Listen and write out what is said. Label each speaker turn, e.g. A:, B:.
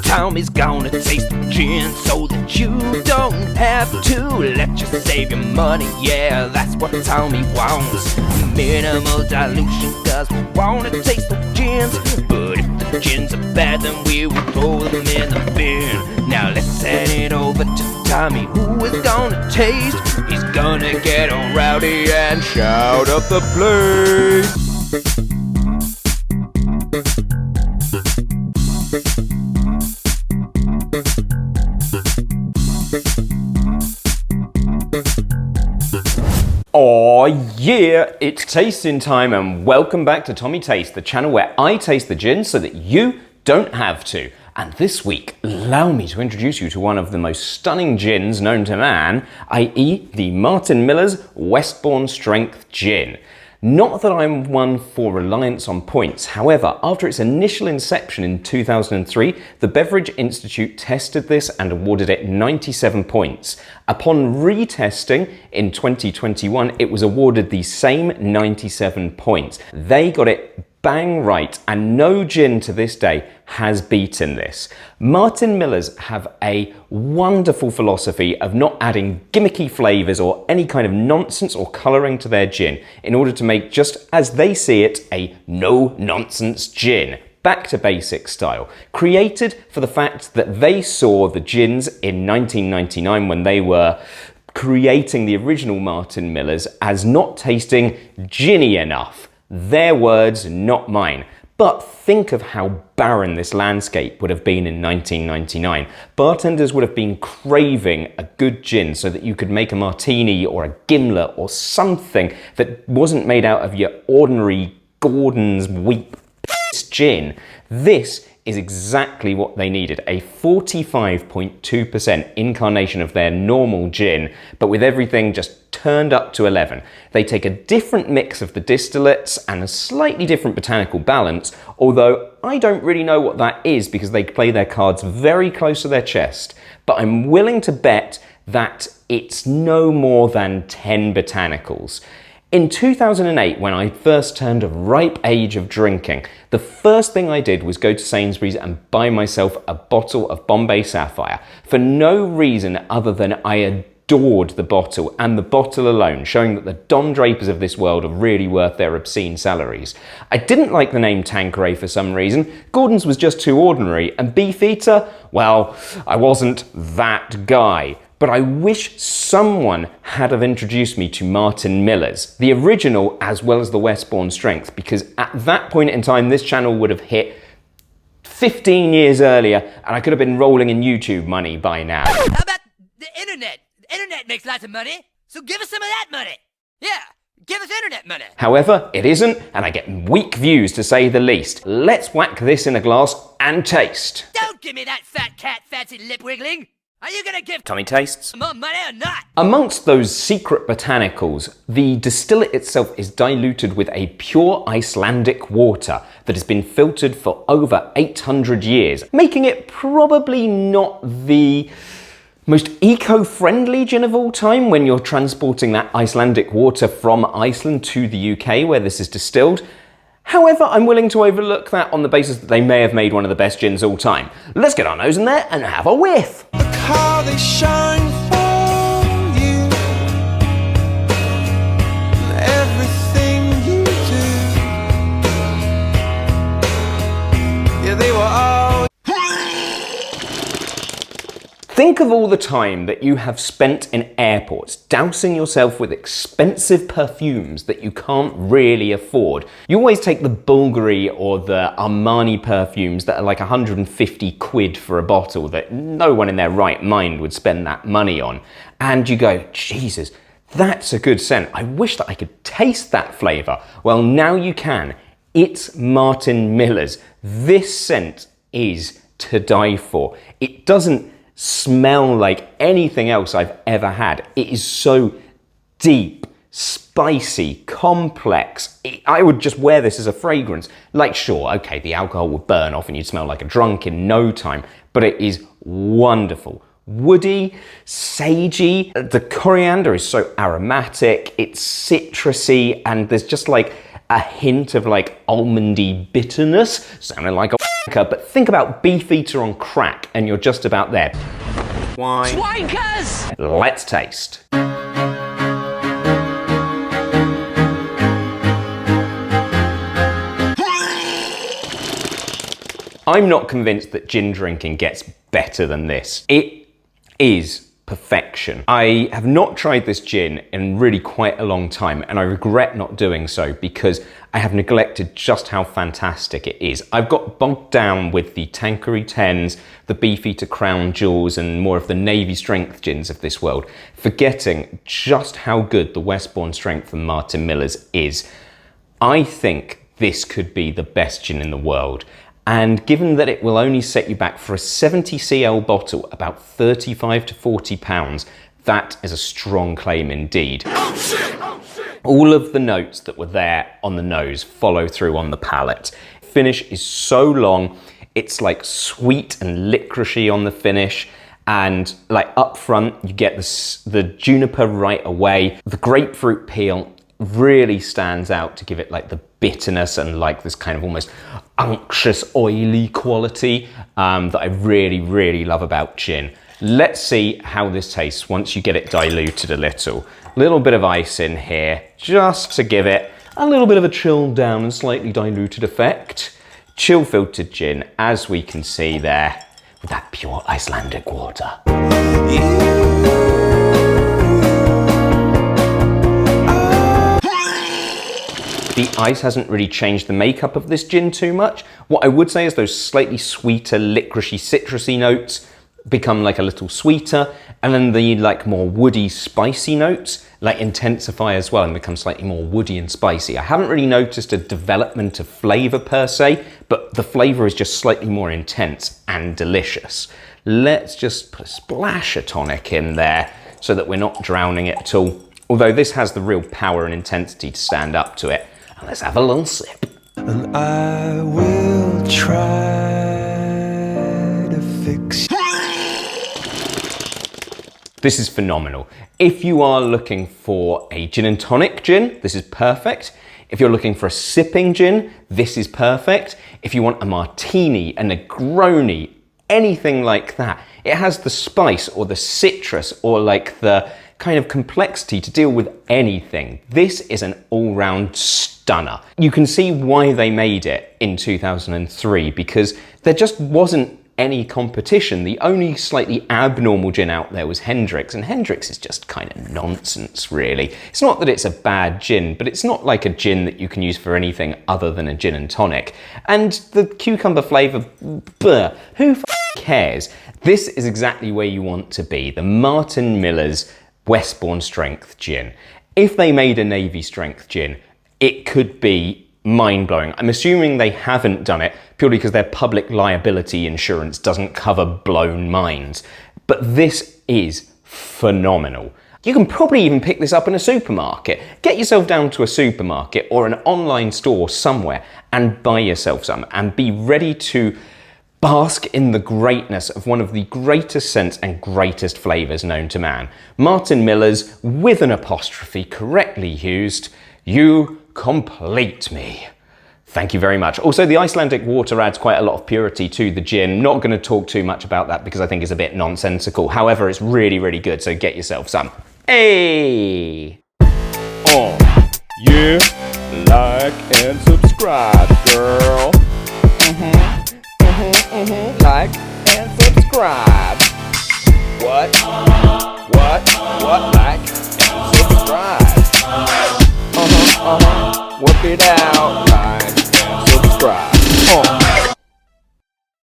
A: Tommy's gonna taste the gin so that you don't have to. Let you save your money, yeah, that's what Tommy wants. Minimal dilution, cause we wanna taste the gins. But if the gins are bad, then we will throw them in the bin. Now let's hand it over to Tommy, who is gonna taste. He's gonna get all rowdy and shout up the place.
B: Oh yeah, it's tasting time and welcome back to Tommy Taste, the channel where I taste the gin so that you don't have to. And this week, allow me to introduce you to one of the most stunning gins known to man, i.e. the Martin Miller's Westbourne Strength gin. Not that I'm one for reliance on points, however, after its initial inception in 2003, the Beverage Institute tested this and awarded it 97 points. Upon retesting in 2021, it was awarded the same 97 points. They got it bang right, and no gin to this day has beaten this. Martin Millers have a wonderful philosophy of not adding gimmicky flavours or any kind of nonsense or colouring to their gin in order to make, just as they see it, a no-nonsense gin. Back to basic style. Created for the fact that they saw the gins in 1999 when they were creating the original Martin Millers as not tasting ginny enough. Their words, not mine. But think of how barren this landscape would have been in 1999. Bartenders would have been craving a good gin so that you could make a Martini or a gimlet or something that wasn't made out of your ordinary Gordon's weak gin. This is exactly what they needed, a 45.2% incarnation of their normal gin, but with everything just turned up to 11. They take a different mix of the distillates and a slightly different botanical balance, although I don't really know what that is because they play their cards very close to their chest, but I'm willing to bet that it's no more than 10 botanicals. In 2008, when I first turned a ripe age of drinking, the first thing I did was go to Sainsbury's and buy myself a bottle of Bombay Sapphire for no reason other than I adored the bottle and the bottle alone, showing that the Don Drapers of this world are really worth their obscene salaries. I didn't like the name Tanqueray for some reason. Gordon's was just too ordinary, and Beefeater, well, I wasn't that guy. But I wish someone had have introduced me to Martin Miller's, the original as well as the Westbourne Strength, because at that point in time this channel would have hit 15 years earlier and I could have been rolling in YouTube money by now.
C: How about the internet? The internet makes lots of money, so give us some of that money. Yeah, give us internet money.
B: However, it isn't, and I get weak views to say the least. Let's whack this in a glass and taste.
C: Don't give me that fat cat fancy lip wiggling. Are you gonna give
B: Tommy Tastes
C: more money or not?
B: Amongst those secret botanicals, the distillate itself is diluted with a pure Icelandic water that has been filtered for over 800 years, making it probably not the most eco-friendly gin of all time when you're transporting that Icelandic water from Iceland to the UK where this is distilled. However, I'm willing to overlook that on the basis that they may have made one of the best gins all time. Let's get our nose in there and have a whiff.
D: Look how they shine for you. Everything you do. Yeah, they were all.
B: Think of all the time that you have spent in airports dousing yourself with expensive perfumes that you can't really afford. You always take the Bulgari or the Armani perfumes that are like 150 quid for a bottle that no one in their right mind would spend that money on. And you go, Jesus, that's a good scent. I wish that I could taste that flavour. Well, now you can. It's Martin Miller's. This scent is to die for. It doesn't smell like anything else I've ever had. It is so deep, spicy, complex. I would just wear this as a fragrance. Like, sure, okay, the alcohol would burn off and you'd smell like a drunk in no time, but it is wonderful, woody, sagey. The coriander is so aromatic, it's citrusy, and there's just like a hint of like almondy bitterness, sounding like a wanker, but think about Beefeater on crack and you're just about there. Wine.
C: Wankers!
B: Let's taste. I'm not convinced that gin drinking gets better than this. It is perfection. I have not tried this gin in really quite a long time, and I regret not doing so because I have neglected just how fantastic it is. I've got bogged down with the Tanqueray 10s, the Beefeater Crown Jewels, and more of the Navy Strength gins of this world, forgetting just how good the Westbourne Strength from Martin Miller's is. I think this could be the best gin in the world. And given that it will only set you back for a 70cl bottle about 35 to 40 pounds, that is a strong claim indeed. Oh shit! Oh shit! All of the notes that were there on the nose follow through on the palate. Finish is so long, it's like sweet and licoricey on the finish, and like up front you get the juniper right away. The grapefruit peel really stands out to give it like the bitterness and like this kind of almost unctuous oily quality that I really, really love about gin. Let's see how this tastes once you get it diluted a little. Little bit of ice in here just to give it a little bit of a chilled down and slightly diluted effect. Chill filtered gin, as we can see there, with that pure Icelandic water. The ice hasn't really changed the makeup of this gin too much. What I would say is those slightly sweeter, licoricey, citrusy notes become like a little sweeter, and then the like more woody, spicy notes like intensify as well and become slightly more woody and spicy. I haven't really noticed a development of flavor per se, but the flavor is just slightly more intense and delicious. Let's just put a splash of tonic in there so that we're not drowning it at all. Although this has the real power and intensity to stand up to it. Let's have a little sip.
D: And I will try to fix you.
B: This is phenomenal. If you are looking for a gin and tonic gin, this is perfect. If you're looking for a sipping gin, this is perfect. If you want a martini, a Negroni, anything like that, it has the spice or the citrus or like the kind of complexity to deal with anything. This is an all-round stunner. You can see why they made it in 2003 because there just wasn't any competition. The only slightly abnormal gin out there was Hendrick's, and Hendrick's is just kind of nonsense, really. It's not that it's a bad gin, but it's not like a gin that you can use for anything other than a gin and tonic. And the cucumber flavour, who cares? This is exactly where you want to be. The Martin Miller's Westbourne Strength gin. If they made a Navy Strength gin, it could be mind-blowing. I'm assuming they haven't done it purely because their public liability insurance doesn't cover blown minds. But this is phenomenal. You can probably even pick this up in a supermarket. Get yourself down to a supermarket or an online store somewhere and buy yourself some and be ready to bask in the greatness of one of the greatest scents and greatest flavours known to man. Martin Miller's, with an apostrophe correctly used, you complete me. Thank you very much. Also, the Icelandic water adds quite a lot of purity to the gin. Not going to talk too much about that because I think it's a bit nonsensical. However, it's really, really good, so get yourself some. Hey!
E: Oh, yeah, like and subscribe, girl. Like and subscribe. What? Like and subscribe. Whip it out, like and subscribe.